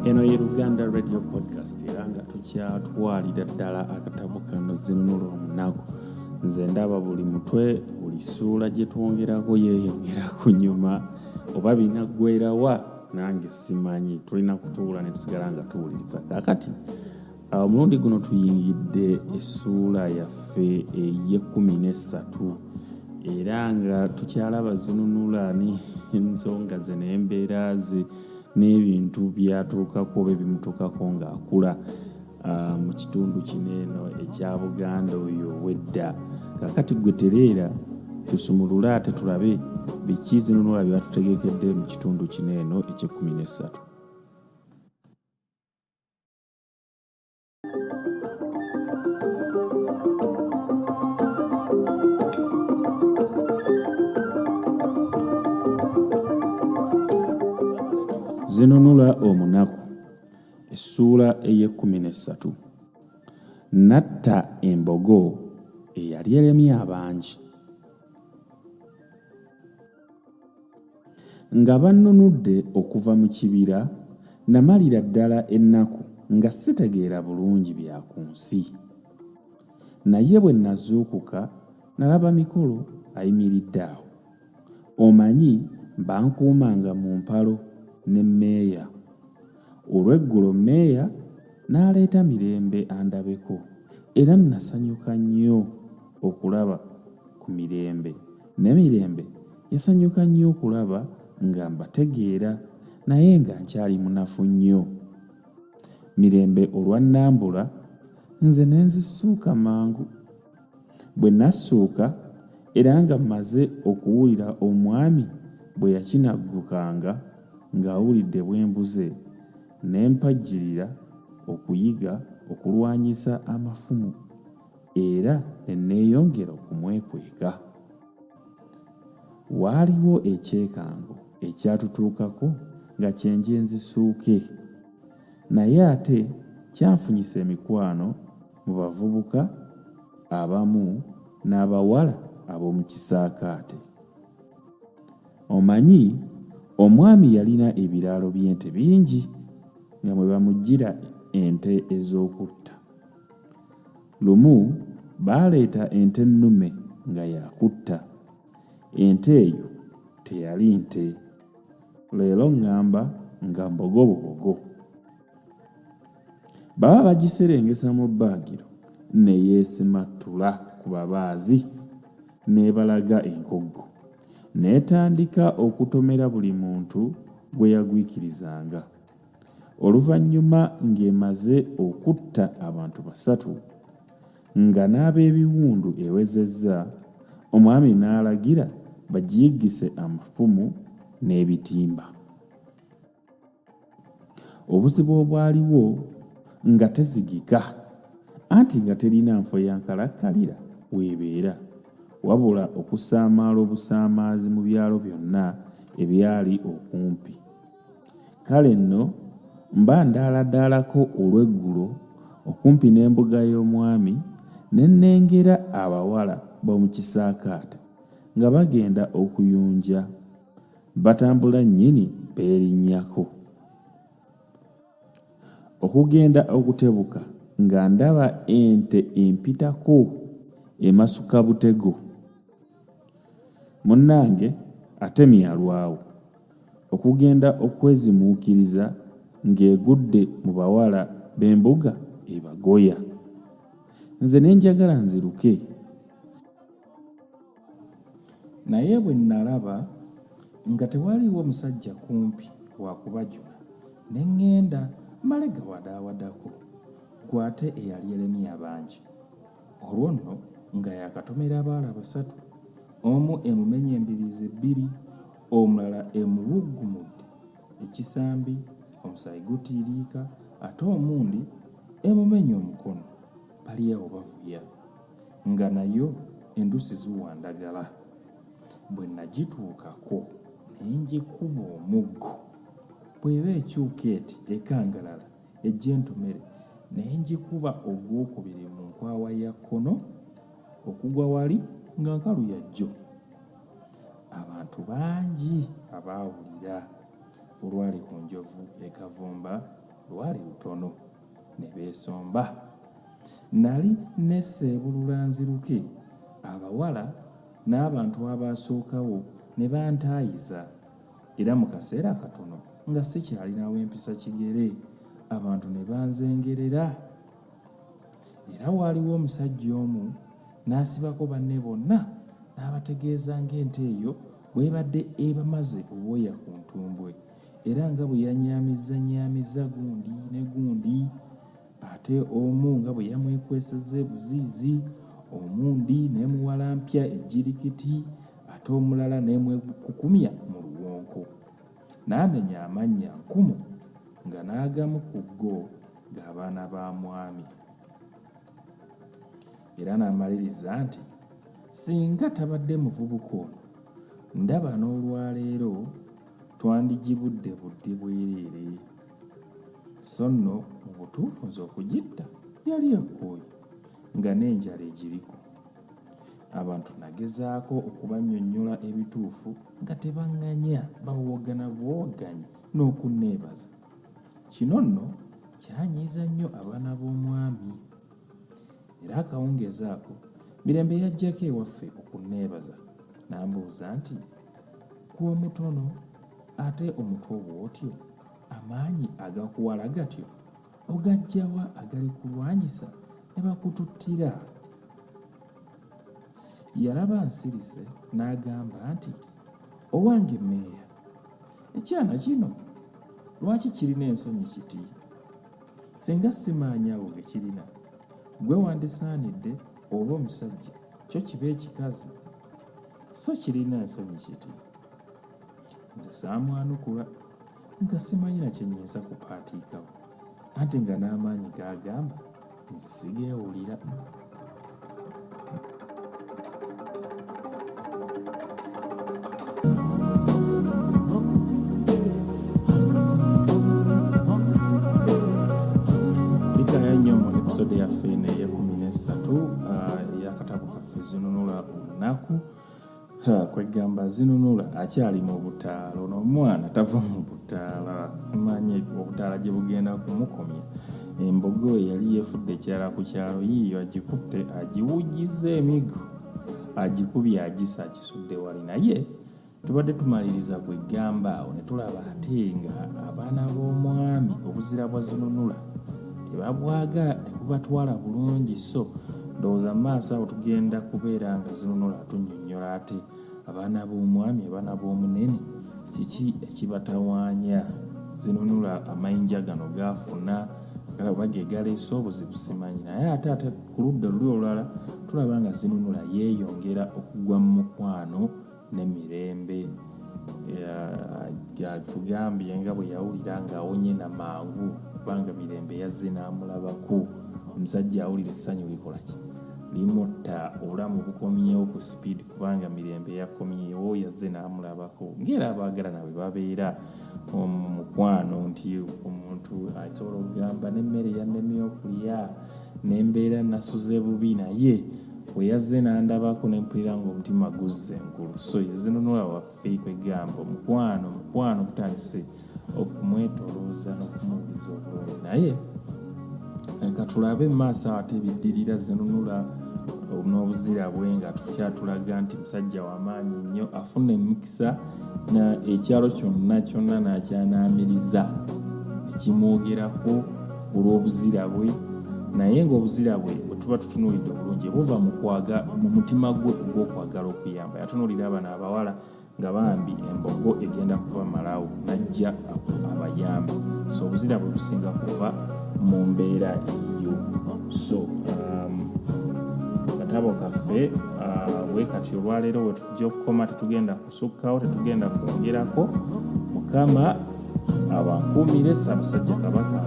Eno ye Uganda Radio Podcast era nga tukyatwalira ddala akatabo kano Zinunula Omunaku. Nze ndaba buli mutwe buli ssuula gye twongerako yeeyongera ku nyuma oba binaggweerawa nange simanyi. Tulina kutuula ne tusigala nga tuwuliriza. Kaakati omulundi guno tuyingidde essuula yaffe ey'e13 era nga tukyalaba Zinunula n'ensonga ze n'embeera ze n'ebintu byatuukako oba ebimutuukako ng'akula mu kitundu kino eno ekya Buganda oyo ow'edda. Kaakati gwe tereera tusumulule ate tulabe biki Zinunula byatutegekedde mu kitundu kino eno eky'e13. Zinunula Omunaku essuula ey'e13. Natta Embogo Eyali Eremye Abangi. Nga bannunudde okuva mu kibira, namalira ddala ennaku nga sitegeera bulungi bya ku nsi. Naye bwe nazuukuka nalaba mikolo ayimiridde awo. Omanyi bankuumanga mu mpalo ne mmeeya. Olw'eggulo mmeeya n'aleeta Mirembe andabeko era nasanyuka nnyo okulaba ku Mirembe, ne Mirembe yasanyuka nnyo okulaba nga mbategeera naye nga nkyali munafu nnyo. Mirembe olwannambula nze ne nzisuuka mangu. Bwe nassuuka era nga mmaze okuwulira omwami bwe yakinaggukanga ng'awulidde bwembuze, ne mpajjirira okuyiga okulwanyisa amafumu era ne neeyongera okumwekweka. Waaliwo ekyekango ekyatutuukako nga kyenje nzisuuke, naye ate kyanfunyisa emikwano mu bavubuka abamu n'abawala ab'omu kisaakaate. Omanyi omwami yalina ebiraalo by'ente bingi nga mwe bamuggira ente ez'okutta. Lumu baaleeta ente ennume nga yakutta. Ente eyo teyali nte. Leero ŋŋamba nga mbogobogogo. Baba bagiserengesa mu bbaagiro ne yeesimattula ku babaazi n'ebalaga enkoggo. N'etandika okutomera buli muntu gwe yagwikirizanga. Oluvannyuma ng'emaze okutta abantu 3 nga n'ab'ebiwundu ewezezza, omwami n'alagira bagiyiggise amafumu n'ebitimba. Obuzibu obwaliwo nga tezigika anti nga terina nfo yankalakkalira weebeera, wabula okusaamaala obusaamaazi mu byalo byonna ebyali okumpi. Kale nno mba ndaaladaalako olw'eggulo okumpi n'embuga y'omwami ne nnengera abawala b'omu kisaakaate nga bagenda okuyunja, batambula nnyini beerinnyako. Okugenda okutebuka nga ndaba ente empitako emasuka butego. Munnange ate myalwawo okugenda okwezimuukiriza ng'egudde mu bawala b'embuga ebagoya. Nze ne njagala nziruke, naye bwe nalaba nga tewaliiwo musajja kumpi wa kubajuna ne ŋŋenda mbale gawadaawadako gwate eyali Eremye Abangi. Olwo nno nga yakatomera abawala 3, omu emumenye embirizi 2, omulala emuwuggumudde ekisambi, omusaayi gutiiriika, ate omundi emumenye omukono. Bali awo bavuya nga nayo endusi ziwandagala. Bwe nagituukako ne ngikuba omuggo, bw'eba ekyuka eti ekangalala ejja entomere, ne ngikuba ogwokubiri mu nkwawa ya kkono okugwa wali nga nkalu ya jjo. Abantu bangi abaawulira olwali ku njovu ekavumba lwali lutono ne beesomba. Nali nesseebulula nziruke, abawala n'abantu abaasookawo ne bantaayiza, era mu kaseera katono nga sikyalinawo empisa kigere, abantu ne banzengerera. Era waaliwo omusajja omu n'asibako banne bonna n'abategeeza ng'ente eyo bw'ebadde ebamaze obwoya ku ntumbwe, era nga bwe yanyaamizza gundi ne gundi, ate omu nga bwe yamwekwesezza ebuziizi, omundi n'emuwalampya ejjirikiti, ate omulala n'emwekukumya mu luwonko. N'amenya amannya nkumu nga n'agamu ku go g'abaana ba mwami. Era n'amaliriza nti singa tabadde muvubuka ono, ndaba n'olwaleero twandigibudde budde bwereere. So nno mu butuufu nze okugitta yali yakooye nga n'enjala egiriko. Abantu nagezaako okubannyonnyola ebituufu nga tebaŋŋanya, bawogana buwogganyi n'okunneebaza. Kino nno kyanyiiza nnyo abaana b'omwami. Era akawungeezi ako Mirembe yajjako ewaffe okunneebaza, n'ambuuza nti gwe omutono ate omutwe obwotyo, amaanyi agakuwala gatyo ogajjawa agali kulwanyisa ne bakututtira? Yalaba nsirise n'agamba nti owange mmeeya, ekyana kino lwaki kirina ensonyi kiti? Singa simaanyaawo ge kirina, gwe wandisaanidde oba omusajja kyo kiba ekikazi, so kirina ensonyi kiti. Nze saamwanukula nga simanyi na kye nnyinza kupaatiikawo, anti nga n'amaanyi g'agamba nze sigeewulira. Episode yaffe eno ey'13 ey'akatabo kaffe Zinunula Omunaku. Kwegamba Zinunula akyali mu butaala, ono omwana tava mu butaala, simanyi obutaala gye bugenda kumukomya. Embogo eyali yeefudde ekirala ku kyalo, yiiyo agikutte agiwujjiza emigo, agikubye agisa akisudde wali. Naye tubadde tumaliriza kwegamba awo ne tulaba ate nga abaana b'omwami obuzira bwa Zinunula tebabwagala, tebubatwala bulungi. So ndowooza mu maaso awo tugenda kubeera nga Zinunula atunnyonnyola ate abaana b'omwami, abaana b'omunene, kiki ekibatawaanya. Zinunula amayinja gano gaafuna oba ge galeese obuzibu simanyi, naye ate ku ludda luli olulala tulaba nga Zinunula yeeyongera okugwa mu mukwano n'emirembe. Tugambye nga bwe yawulira ng'awonye na mangu, kubanga Mirembe yazze n'amulabako. Omusajja awulira essanyu likola ki? Limutta obulamu bukomyewo ku speed, kubanga Mirembe yakomyewo, yazze n'amulabako. Ng'era abaagalana bwe babeera mu mukwano, nti omuntu asobola okugamba n'emmere yannemye okulya, n'embeera nasuze bubi, naye bwe yazze n'andabako n'empulira ng'omutima guzze enkulu. So Zinunula waffe kwegamba omukwano gutandise okumwetolooza n'okumuwuliza obulungi. Naye leka tulabe mu maaso ate ebiddirira Zinunula n'obuzira bwe nga tukyatulaga nti musajja w'amaanyi nnyo, afuna emikisa na ekyalo kyonna n'akyanaamiriza ekimwogerako olw'obuzira bwe. Naye ng'obuzira bwe bwe tuba tutunuulidde obulungi buva mu mutima gwe ogw'okwagala okuyamba. Yatunuulira abana abawala nga bambi embogo egenda kubamalawo, n'ajja abayambe. So obuzira bwe businga kuva mu mbeera eyo. So katabo kaffe bwe kati olwaleero bwe tujja okukoma, tetugenda kusukkawo, tetugenda kwongerako. Mukama abankuumire, Ssaabasajja Kabaka